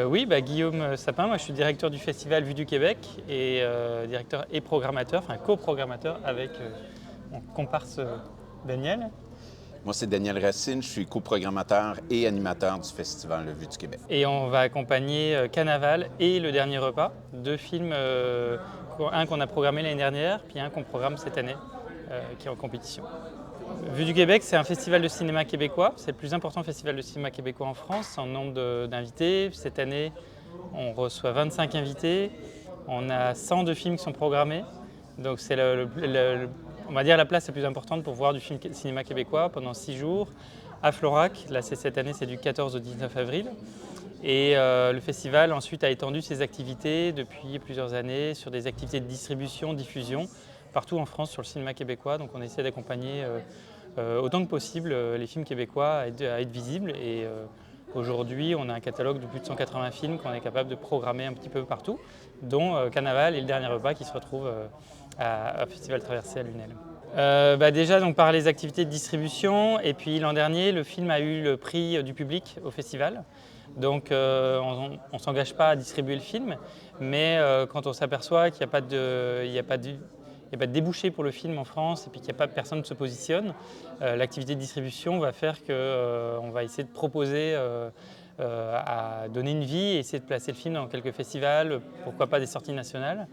Oui, Guillaume Sapin, moi je suis directeur du festival Vue du Québec et directeur et programmateur, enfin coprogrammateur avec mon comparse Daniel. Moi, c'est Daniel Racine, je suis coprogrammateur et animateur du festival Le Vue du Québec. Et on va accompagner Carnaval et Le Dernier Repas, deux films, un qu'on a programmé l'année dernière, puis un qu'on programme cette année, qui est en compétition. Vue du Québec, c'est un festival de cinéma québécois. C'est le plus important festival de cinéma québécois en France en nombre d'invités. Cette année, on reçoit 25 invités. On a 102 films qui sont programmés. Donc c'est on va dire la place la plus importante pour voir du cinéma québécois pendant 6 jours à Florac. Là, cette année, c'est du 14 au 19 avril. Et le festival ensuite a étendu ses activités depuis plusieurs années sur des activités de distribution, diffusion, partout en France sur le cinéma québécois. Donc on essaie d'accompagner autant que possible les films québécois à être visibles. Et aujourd'hui, on a un catalogue de plus de 180 films qu'on est capable de programmer un petit peu partout, dont Carnaval et Le Dernier Repas qui se retrouvent à Festival Traversée à Lunel. Déjà donc, par les activités de distribution, et puis l'an dernier, le film a eu le prix du public au festival. Donc on ne s'engage pas à distribuer le film, mais quand on s'aperçoit qu'il n'y a pas de débouché pour le film en France et puis qu'il n'y a pas personne qui se positionne, l'activité de distribution va faire qu'on va essayer de proposer à donner une vie et essayer de placer le film dans quelques festivals, pourquoi pas des sorties nationales.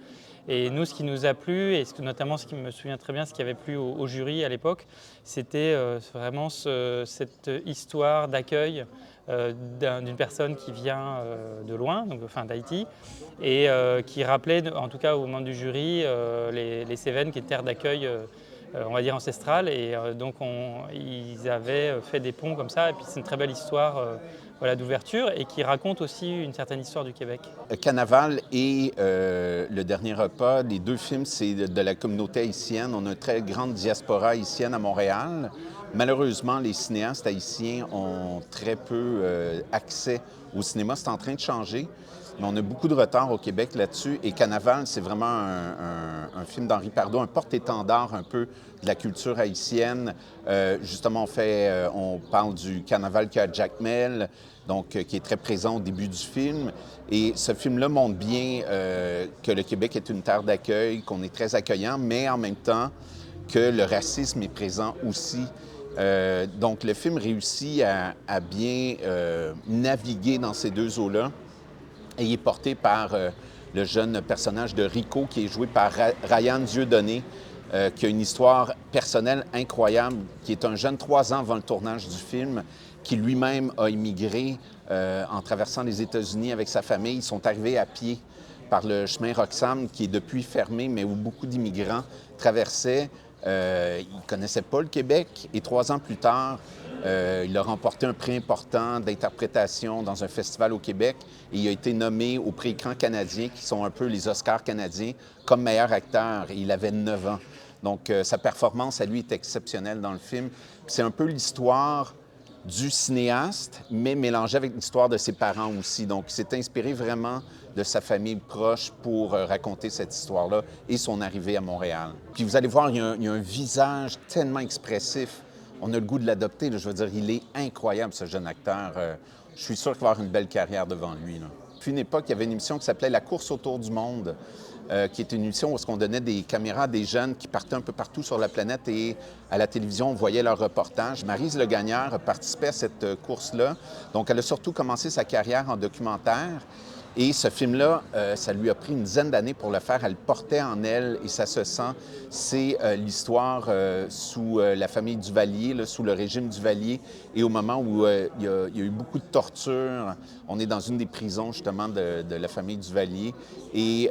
Et nous, ce qui nous a plu, et notamment ce qui me souvient très bien, ce qui avait plu au jury à l'époque, c'était vraiment cette histoire d'accueil d'une personne qui vient de loin, donc, enfin d'Haïti, et qui rappelait, en tout cas aux membres du jury, les Cévennes qui est terre d'accueil, on va dire ancestrale, et donc ils avaient fait des ponts comme ça, et puis c'est une très belle histoire voilà, d'ouverture, et qui raconte aussi une certaine histoire du Québec. Carnaval et Le Dernier Repas, les deux films, c'est de la communauté haïtienne. On a une très grande diaspora haïtienne à Montréal. Malheureusement, les cinéastes haïtiens ont très peu accès au cinéma. C'est en train de changer, mais on a beaucoup de retard au Québec là-dessus. Et Carnaval, c'est vraiment un film d'Henri Pardot, un porte-étendard un peu de la culture haïtienne. Justement, on parle du carnaval qu'a Jack Mel, donc qui est très présent au début du film. Et ce film-là montre bien que le Québec est une terre d'accueil, qu'on est très accueillant, mais en même temps que le racisme est présent aussi. Donc le film réussit à bien naviguer dans ces deux eaux-là. Et il est porté par le jeune personnage de Rico, qui est joué par Ryan Dieudonné, qui a une histoire personnelle incroyable, qui est un jeune 3 ans avant le tournage du film, qui lui-même a immigré en traversant les États-Unis avec sa famille. Ils sont arrivés à pied par le chemin Roxham, qui est depuis fermé, mais où beaucoup d'immigrants traversaient. Ils ne connaissaient pas le Québec, et 3 ans plus tard, il a remporté un prix important d'interprétation dans un festival au Québec, et il a été nommé au prix Écran canadien, qui sont un peu les Oscars canadiens, comme meilleur acteur, et il avait 9 ans. Donc, sa performance à lui est exceptionnelle dans le film. C'est un peu l'histoire du cinéaste, mais mélangée avec l'histoire de ses parents aussi. Donc, il s'est inspiré vraiment de sa famille proche pour raconter cette histoire-là et son arrivée à Montréal. Puis vous allez voir, il y a un visage tellement expressif. On a le goût de l'adopter. Je veux dire, il est incroyable, ce jeune acteur. Je suis sûr qu'il va avoir une belle carrière devant lui. Puis une époque, il y avait une émission qui s'appelait La course autour du monde, qui était une émission où on donnait des caméras à des jeunes qui partaient un peu partout sur la planète, et à la télévision, on voyait leurs reportages. Maryse Le Gagnère participait à cette course-là. Donc, elle a surtout commencé sa carrière en documentaire. Et ce film-là, ça lui a pris une dizaine d'années pour le faire. Elle le portait en elle, et ça se sent. C'est l'histoire sous la famille Duvalier, là, sous le régime Duvalier, et au moment où il y a eu beaucoup de torture. On est dans une des prisons, justement, de la famille Duvalier. Et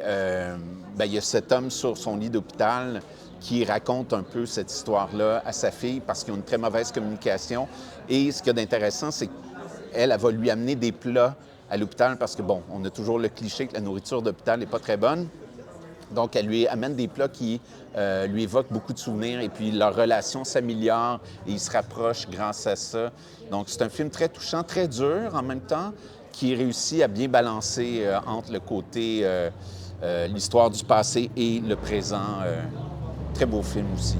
il y a cet homme sur son lit d'hôpital qui raconte un peu cette histoire-là à sa fille, parce qu'ils ont une très mauvaise communication. Et ce qu'il y a d'intéressant, c'est qu'elle va lui amener des plats à l'hôpital, parce que, bon, on a toujours le cliché que la nourriture d'hôpital n'est pas très bonne. Donc, elle lui amène des plats qui lui évoquent beaucoup de souvenirs, et puis leur relation s'améliore et ils se rapprochent grâce à ça. Donc, c'est un film très touchant, très dur en même temps, qui réussit à bien balancer entre le côté l'histoire du passé et le présent. Très beau film aussi.